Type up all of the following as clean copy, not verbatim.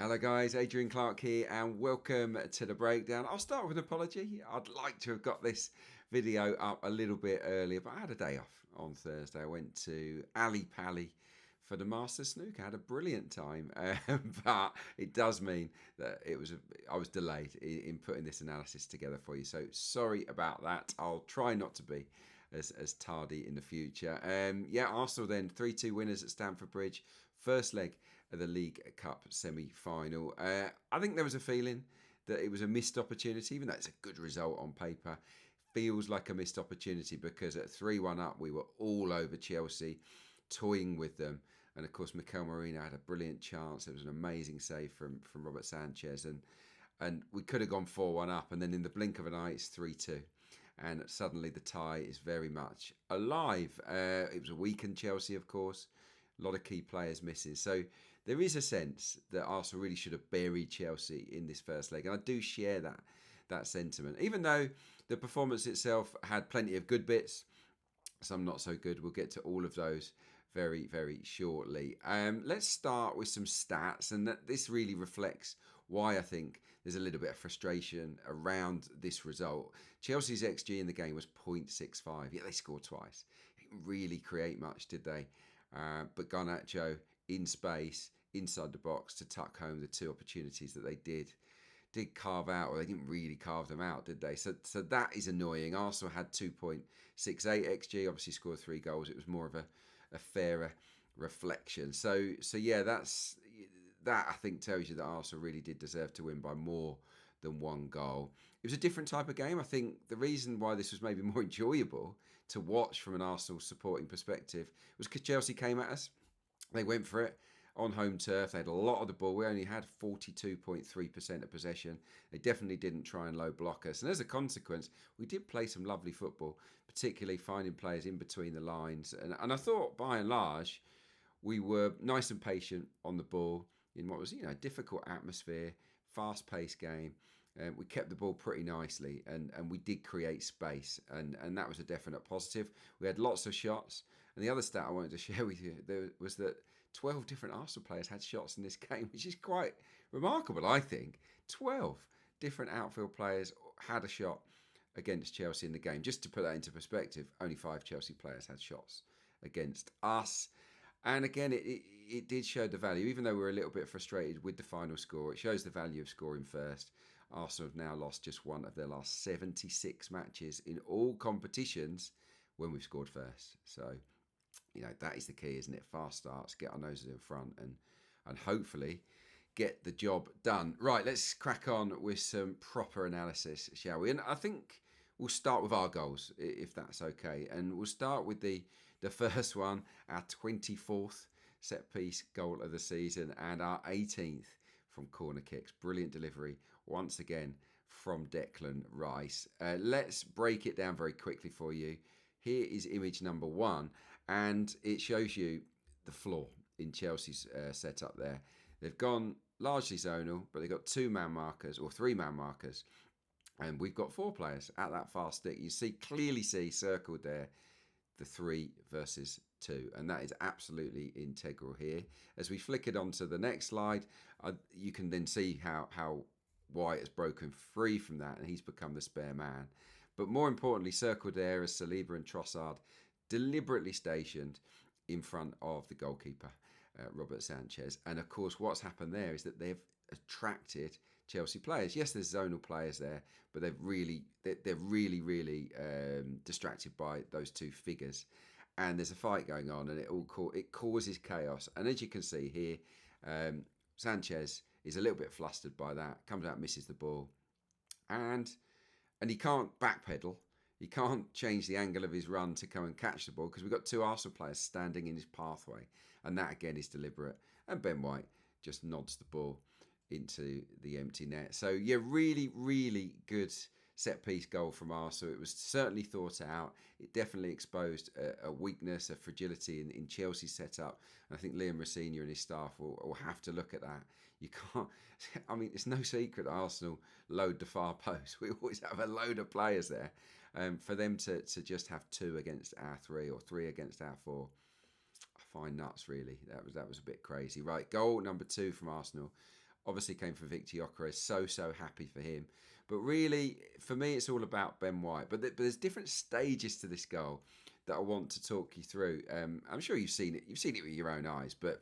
Hello guys, Adrian Clarke here and welcome to the breakdown. I'll start with an apology. I'd like to have got this video up a little bit earlier, but I had a day off on Thursday. I went to Ali Pally for the Masters Snooker. I had a brilliant time, but it does mean that I was delayed in putting this analysis together for you. So sorry about that. I'll try not to be as tardy in the future. Arsenal then 3-2 winners at Stamford Bridge. First leg of the League Cup semi-final. I think there was a feeling that it was a missed opportunity, even though it's a good result on paper. Feels like a missed opportunity because at 3-1 up, we were all over Chelsea, toying with them. And of course, Mikel Merino had a brilliant chance. It was an amazing save from Robert Sanchez. And we could have gone 4-1 up. And then in the blink of an eye, it's 3-2. And suddenly the tie is very much alive. It was a weakened Chelsea, of course. A lot of key players missing. So there is a sense that Arsenal really should have buried Chelsea in this first leg. And I do share that sentiment. Even though the performance itself had plenty of good bits, some not so good. We'll get to all of those very, very shortly. Let's start with some stats. And this really reflects why I think there's a little bit of frustration around this result. Chelsea's XG in the game was 0.65. Yeah, they scored twice. They didn't really create much, did they? But Garnacho in space, inside the box to tuck home the two opportunities that they did carve out, or they didn't really carve them out, did they? So that is annoying. Arsenal had 2.68 XG, obviously scored 3 goals. It was more of a fairer reflection. So yeah, that I think tells you that Arsenal really did deserve to win by more than 1 goal. It was a different type of game. I think the reason why this was maybe more enjoyable to watch from an Arsenal supporting perspective was because Chelsea came at us. They went for it on home turf. They had a lot of the ball. We only had 42.3% of possession. They definitely didn't try and low block us. And as a consequence, we did play some lovely football, particularly finding players in between the lines. And I thought, by and large, we were nice and patient on the ball in what was, a difficult atmosphere, fast-paced game. We kept the ball pretty nicely and we did create space and that was a definite positive. We had lots of shots. And the other stat I wanted to share with you was that 12 different Arsenal players had shots in this game, which is quite remarkable, I think. 12 different outfield players had a shot against Chelsea in the game. Just to put that into perspective, only 5 Chelsea players had shots against us. And again, it did show the value, even though we were a little bit frustrated with the final score. It shows the value of scoring first. Arsenal have now lost just one of their last 76 matches in all competitions when we've scored first. So, that is the key, isn't it? Fast starts, get our noses in front and hopefully get the job done. Right, let's crack on with some proper analysis, shall we? And I think we'll start with our goals, if that's okay. And we'll start with the first one, our 24th set-piece goal of the season and our 18th from corner kicks. Brilliant delivery, once again, from Declan Rice. Let's break it down very quickly for you. Here is image number 1, and it shows you the flaw in Chelsea's setup there. They've gone largely zonal, but they've got 2-man markers, or 3-man markers, and we've got 4 players at that far stick. You clearly see circled there the 3 versus 2, and that is absolutely integral here. As we flick it onto the next slide, you can then see how White has broken free from that, and he's become the spare man. But more importantly, circled there as Saliba and Trossard deliberately stationed in front of the goalkeeper, Robert Sanchez. And of course, what's happened there is that they've attracted Chelsea players. Yes, there's zonal players there, but they're really distracted by those 2 figures. And there's a fight going on, and it causes chaos. And as you can see here, Sanchez is a little bit flustered by that. Comes out, misses the ball, and he can't backpedal. He can't change the angle of his run to come and catch the ball because we've got 2 Arsenal players standing in his pathway, and that again is deliberate. And Ben White just nods the ball into the empty net. So yeah, really good set-piece goal from Arsenal. It was certainly thought out. It definitely exposed a weakness, a fragility in Chelsea's setup. And I think Liam Rossini and his staff will have to look at that. You can't... I mean, it's no secret Arsenal load the far post. We always have a load of players there. For them to just have 2 against our 3 or 3 against our 4, I find nuts, really. That was a bit crazy. Right, goal number 2 from Arsenal. obviously came from Viktor Gyokeres. So happy for him. But really, for me, it's all about Ben White. But there's different stages to this goal that I want to talk you through. I'm sure you've seen it. You've seen it with your own eyes, but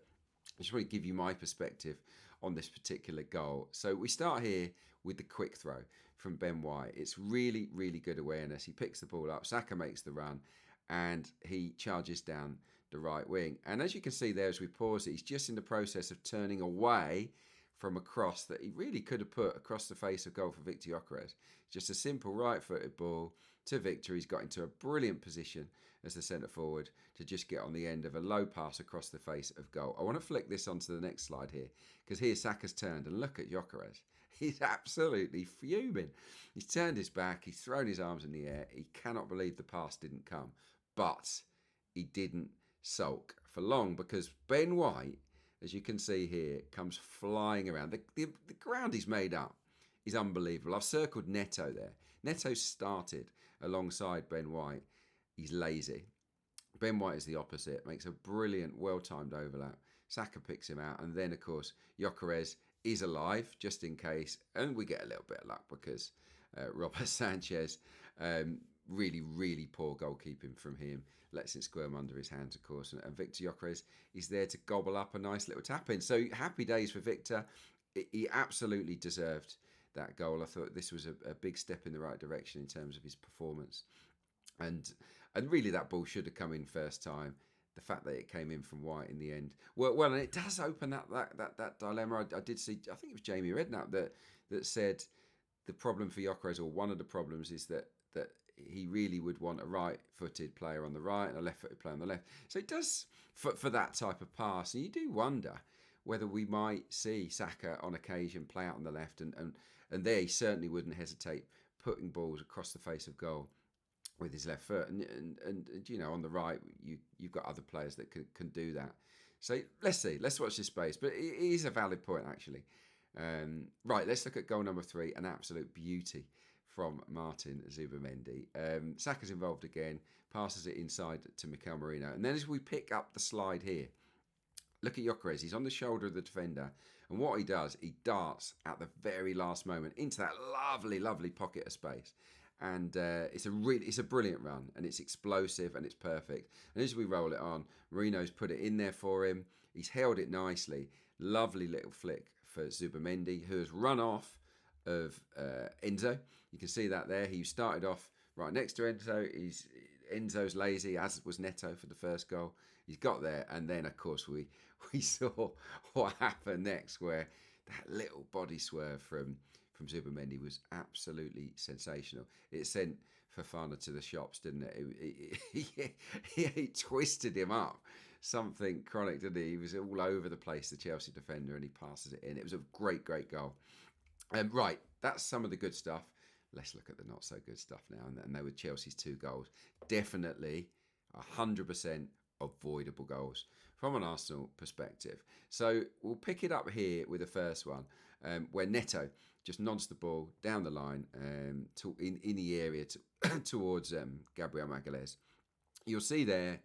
I just want to give you my perspective on this particular goal. So we start here with the quick throw from Ben White. It's really, really good awareness. He picks the ball up. Saka makes the run, and he charges down the right wing. And as you can see there, as we pause it, he's just in the process of turning away from a cross that he really could have put across the face of goal for Viktor Gyokeres. Just a simple right-footed ball to Viktor. He's got into a brilliant position as the centre forward to just get on the end of a low pass across the face of goal. I want to flick this onto the next slide here, because here Saka's turned, and look at Gyokeres. He's absolutely fuming. He's turned his back, he's thrown his arms in the air. He cannot believe the pass didn't come. But he didn't sulk for long, because Ben White, as you can see here, comes flying around. The ground he's made up is unbelievable. I've circled Neto there. Neto started alongside Ben White. He's lazy. Ben White is the opposite. Makes a brilliant, well-timed overlap. Saka picks him out. And then, of course, Gyokeres is alive, just in case. And we get a little bit of luck, because Robert Sanchez, really, really poor goalkeeping from him. Lets it squirm under his hands, of course. And Viktor Gyokeres is there to gobble up a nice little tap-in. So happy days for Viktor. He absolutely deserved that goal. I thought this was a big step in the right direction in terms of his performance. And really that ball should have come in first time. The fact that it came in from White in the end. Well, and it does open that dilemma. I did see, I think it was Jamie Redknapp that said the problem for Gyokeres, or one of the problems, is that he really would want a right-footed player on the right and a left-footed player on the left. So it does for that type of pass. And you do wonder whether we might see Saka on occasion play out on the left, and there he certainly wouldn't hesitate putting balls across the face of goal with his left foot. And you know, on the right, you've got other players that can do that. So let's see. Let's watch this space. But it is a valid point, actually. Right, let's look at goal number 3, an absolute beauty from Martin Zubimendi. Saka's involved again, passes it inside to Mikel Merino. And then as we pick up the slide here, look at Gyokeres. He's on the shoulder of the defender. And what he does, he darts at the very last moment into that lovely, lovely pocket of space. And it's a brilliant run, and it's explosive, and it's perfect. And as we roll it on, Merino's put it in there for him. He's held it nicely. Lovely little flick for Zubimendi, who has run off of Enzo. You can see that there. He started off right next to Enzo. Enzo's lazy, as was Neto for the first goal. He's got there, and then of course we saw what happened next, where that little body swerve from Zubimendi was absolutely sensational. It sent Fofana to the shops, didn't it? He twisted him up. Something chronic, didn't he? He was all over the place, the Chelsea defender, and he passes it in. It was a great goal. Right, that's some of the good stuff. Let's look at the not so good stuff now. And they were Chelsea's 2 goals. Definitely 100% avoidable goals from an Arsenal perspective. So we'll pick it up here with the first one, where Neto just nods the ball down the line in the area towards Gabriel Magalhaes. You'll see there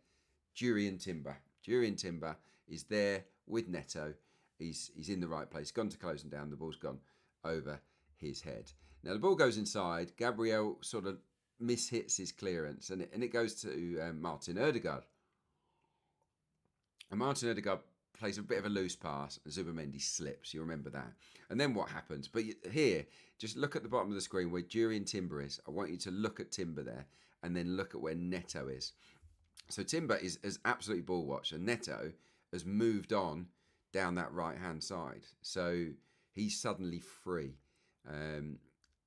Jurrien Timber. Jurrien Timber is there with Neto. He's in the right place. Gone to close him down. The ball's gone over his head. Now the ball goes inside. Gabriel sort of mishits his clearance, and it goes to Martin Ødegaard. And Martin Ødegaard plays a bit of a loose pass, and Zubimendi slips. You remember that. And then what happens? But here, just look at the bottom of the screen where Jurrien Timber is. I want you to look at Timber there, and then look at where Neto is. So Timber is absolutely ball watched, and Neto has moved on down that right-hand side. So he's suddenly free.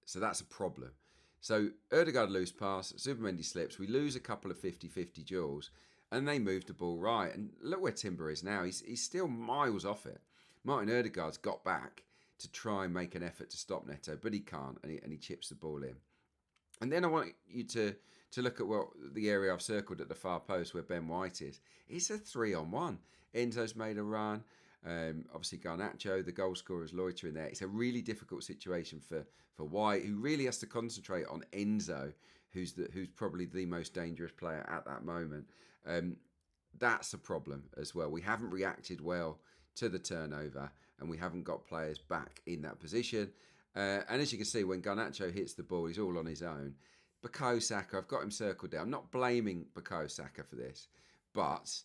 So that's a problem. So Ødegaard loose pass, Zubimendi slips. We lose a couple of 50-50 duels, and they move the ball right. And look where Timber is now. He's still miles off it. Martin Ødegaard's got back to try and make an effort to stop Neto, but he can't, and he chips the ball in. And then I want you to look at the area I've circled at the far post where Ben White is. It's a 3-on-1. Enzo's made a run. Obviously Garnacho, the goal scorer, is loitering there. It's a really difficult situation for White, who really has to concentrate on Enzo, who's probably the most dangerous player at that moment. That's a problem as well. We haven't reacted well to the turnover, and we haven't got players back in that position. And as you can see, when Garnacho hits the ball, he's all on his own. Bukayo Saka, I've got him circled down. I'm not blaming Bukayo Saka for this, but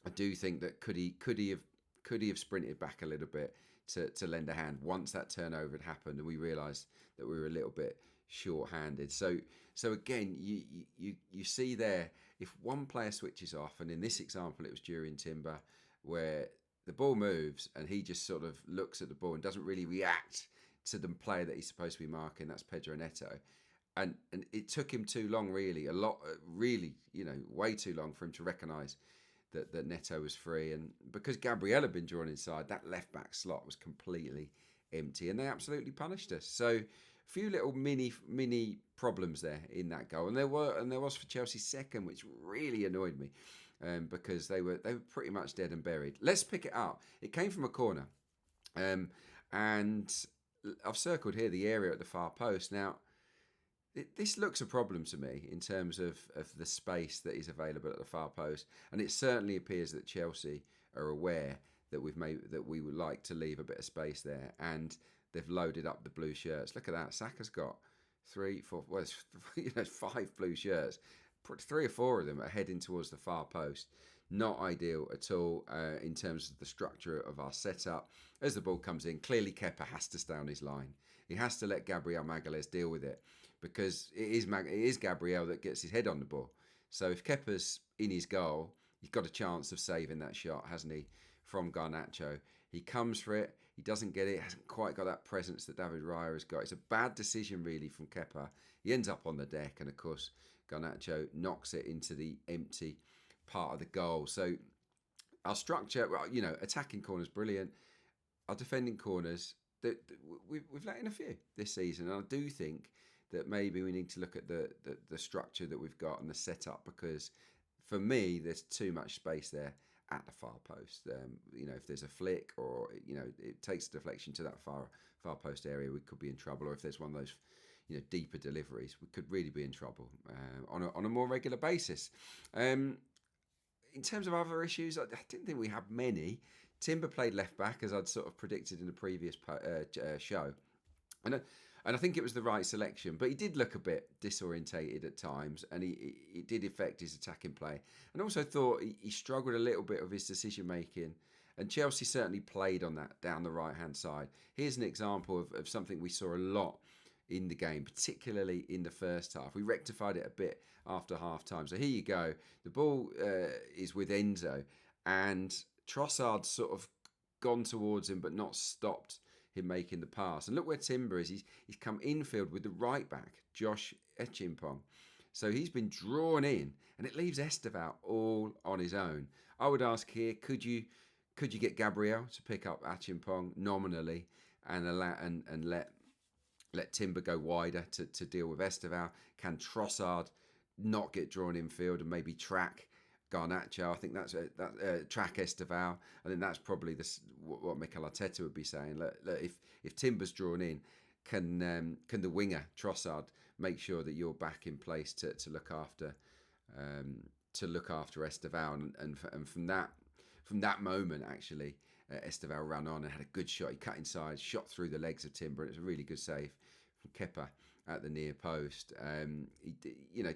I do think that could he have sprinted back a little bit to lend a hand once that turnover had happened, and we realised that we were a little bit short-handed. So again, you see there, if one player switches off, and in this example it was during Timber, where the ball moves and he just sort of looks at the ball and doesn't really react to the player that he's supposed to be marking. That's Pedro Neto. And it took him too long, really, way too long for him to recognise that Neto was free. And because Gabriel had been drawn inside, that left-back slot was completely empty, and they absolutely punished us. So a few little mini problems there in that goal. And there was for Chelsea's second, which really annoyed me, because they were pretty much dead and buried. Let's pick it up. It came from a corner. And I've circled here the area at the far post. Now, this looks a problem to me in terms of the space that is available at the far post, and it certainly appears that Chelsea are aware that we would like to leave a bit of space there, and they've loaded up the blue shirts. Look at that. Saka's got 5 blue shirts. 3 or 4 of them are heading towards the far post. Not ideal at all in terms of the structure of our setup. As the ball comes in, clearly Kepa has to stay on his line. He has to let Gabriel Magalhaes deal with it, because it is Gabriel that gets his head on the ball. So if Kepa's in his goal, he's got a chance of saving that shot, hasn't he, from Garnacho. He comes for it, he doesn't get it, hasn't quite got that presence that David Raya has got. It's a bad decision, really, from Kepa. He ends up on the deck, and of course, Garnacho knocks it into the empty part of the goal. So our structure, attacking corners, brilliant. Our defending corners, we've let in a few this season, and I do think that maybe we need to look at the structure that we've got and the setup, because for me there's too much space there at the far post. If there's a flick, or it takes a deflection to that far post area, we could be in trouble. Or if there's one of those deeper deliveries, we could really be in trouble on a more regular basis. In terms of other issues, I didn't think we had many. Timber played left back, as I'd sort of predicted in the previous show, and I think it was the right selection. But he did look a bit disorientated at times, and it did affect his attacking play. And also thought he struggled a little bit with his decision making. And Chelsea certainly played on that down the right hand side. Here's an example of something we saw a lot in the game, particularly in the first half. We rectified it a bit after half time. So here you go. The ball is with Enzo, and Trossard's sort of gone towards him but not stopped him making the pass. And look where Timber is. He's come infield with the right back, Josh Echimpong. So he's been drawn in, and it leaves Esteval all on his own. I would ask here, could you get Gabriel to pick up Echimpong nominally and let Timber go wider to deal with Esteval? Can Trossard not get drawn infield and maybe track Garnacho? I think that's track Esteval. I think that's probably what Mikel Arteta would be saying. Look, if Timber's drawn in, can the winger Trossard make sure that you're back in place to look after Esteval? And from that moment, actually, Esteval ran on and had a good shot. He cut inside, shot through the legs of Timber, and it was a really good save from Kepa at the near post.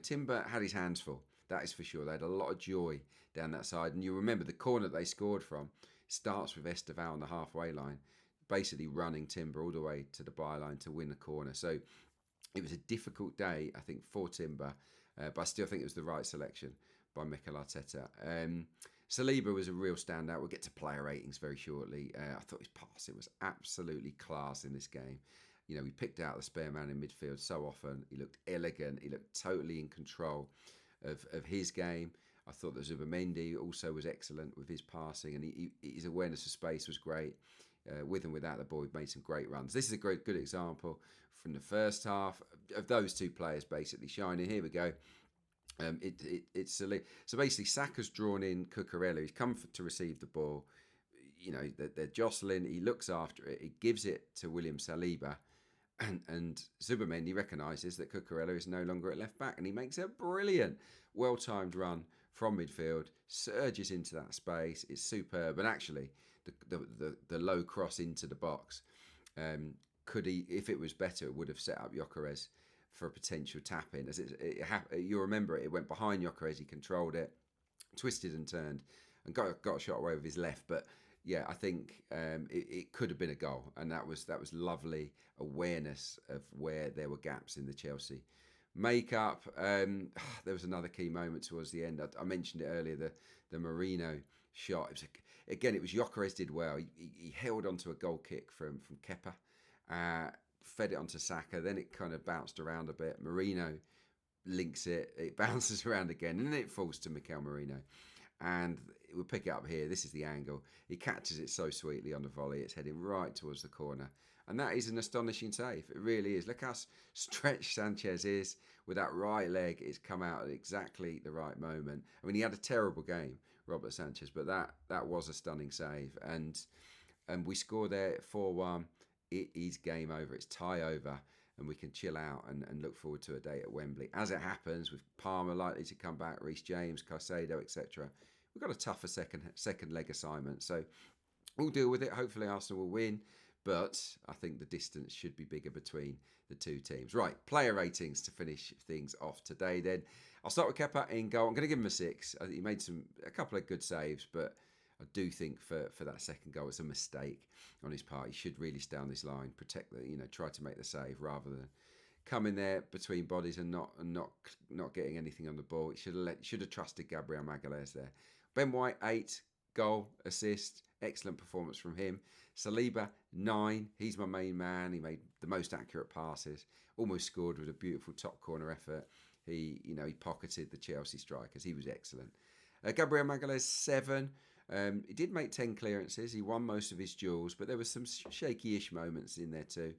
Timber had his hands full. That is for sure. They had a lot of joy down that side. And you remember the corner they scored from starts with Esteval on the halfway line, basically running Timber all the way to the byline to win the corner. So it was a difficult day, I think, for Timber, but I still think it was the right selection by Mikel Arteta. Saliba was a real standout. We'll get to player ratings very shortly. I thought his passing was absolutely class in this game. We picked out the spare man in midfield so often. He looked elegant. He looked totally in control of his game. I thought that Zubimendi also was excellent with his passing, and his awareness of space was great. With and without the ball, he made some great runs. This is a good example from the first half of those two players basically shining. Here we go. It's silly. So basically, Saka's drawn in Cucurella. He's come to receive the ball. They're jostling. He looks after it. He gives it to William Saliba. And Zubimendi recognises that Cucurella is no longer at left back, and he makes a brilliant, well-timed run from midfield, surges into that space. It's superb, and actually, the low cross into the box. Could he, if it was better, would have set up Gyokeres for a potential tap in. You remember it went behind Gyokeres, he controlled it, twisted and turned, and got a shot away with his left. But yeah, I think it could have been a goal, and that was lovely awareness of where there were gaps in the Chelsea makeup. There was another key moment towards the end. I mentioned it earlier, the Merino shot. It was Gyokeres did well. He held onto a goal kick from Kepa, fed it onto Saka, then it kind of bounced around a bit. Merino links it bounces around again, and then it falls to Mikel Merino. And we'll pick it up here. This is the angle. He catches it so sweetly on the volley. It's heading right towards the corner. And that is an astonishing save. It really is. Look how stretched Sanchez is with that right leg. It's come out at exactly the right moment. I mean, he had a terrible game, Robert Sanchez, but that was a stunning save. And we score there 4-1. It is game over. It's tie over. And we can chill out and look forward to a day at Wembley. As it happens, with Palmer likely to come back, Reece James, Caicedo, etc., we've got a tougher second leg assignment. So we'll deal with it. Hopefully Arsenal will win. But I think the distance should be bigger between the two teams. Right, player ratings to finish things off today then. I'll start with Kepa in goal. I'm going to give him a 6. I think he made a couple of good saves, but I do think for that second goal, it's a mistake on his part. He should really stay on this line, try to make the save rather than come in there between bodies and not getting anything on the ball. He should have trusted Gabriel Magalhaes there. Ben White 8, goal, assist, excellent performance from him. Saliba 9, he's my main man. He made the most accurate passes, almost scored with a beautiful top corner effort. He pocketed the Chelsea strikers. He was excellent. Gabriel Magalhaes 7. He did make 10 clearances. He won most of his duels, but there were some shaky-ish moments in there too.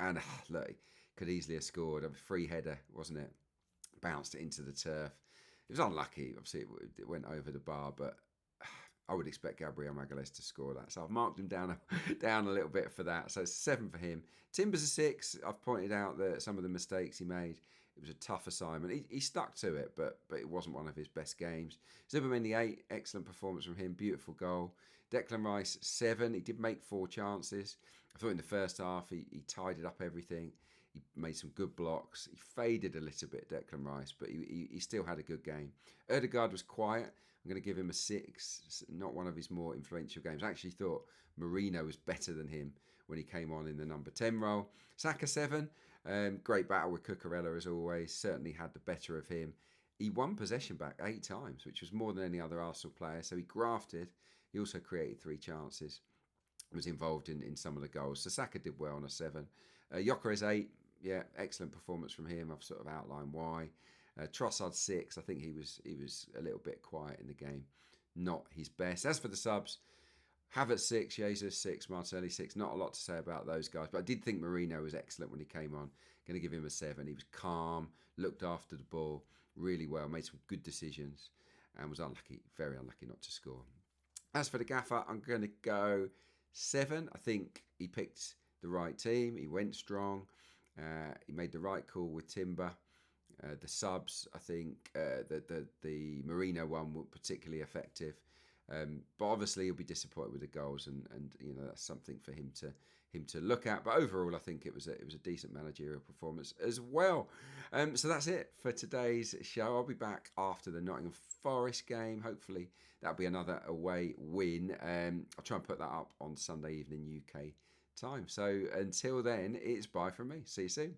And look, could easily have scored. A free header, wasn't it? Bounced it into the turf. It was unlucky. Obviously, it went over the bar, but I would expect Gabriel Magalhaes to score that. So I've marked him down a little bit for that. So it's 7 for him. Timber's a 6. I've pointed out that some of the mistakes he made. It was a tough assignment. He stuck to it, but it wasn't one of his best games. Zubimendi 8, excellent performance from him, beautiful goal. Declan Rice 7. He did make 4 chances. I thought in the first half he tidied up everything. He made some good blocks. He faded a little bit, Declan Rice, but he still had a good game. Ødegaard was quiet. I'm going to give him a 6. Not one of his more influential games. I actually thought Merino was better than him when he came on in the number 10 role. Saka 7. Great battle with Cucurella as always. Certainly had the better of him. He won possession back 8 times, which was more than any other Arsenal player. So he grafted. He also created 3 chances. Was involved in some of the goals. So Saka did well on a 7. Gyokeres 8. Yeah, excellent performance from him. I've sort of outlined why. Trossard 6. I think he was a little bit quiet in the game. Not his best. As for the subs, Havertz 6, Jesus 6, Martinelli 6. Not a lot to say about those guys, but I did think Merino was excellent when he came on. Going to give him a 7. He was calm, looked after the ball really well, made some good decisions, and was unlucky, very unlucky not to score. As for the gaffer, I'm going to go 7. I think he picked the right team. He went strong. He made the right call with Timber. The subs, I think the Merino one were particularly effective. But obviously he'll be disappointed with the goals, and that's something for him to look at. But overall, I think it was a decent managerial performance as well. So that's it for today's show. I'll be back after the Nottingham Forest game. Hopefully that'll be another away win. I'll try and put that up on Sunday evening UK time. So until then, it's bye from me. See you soon.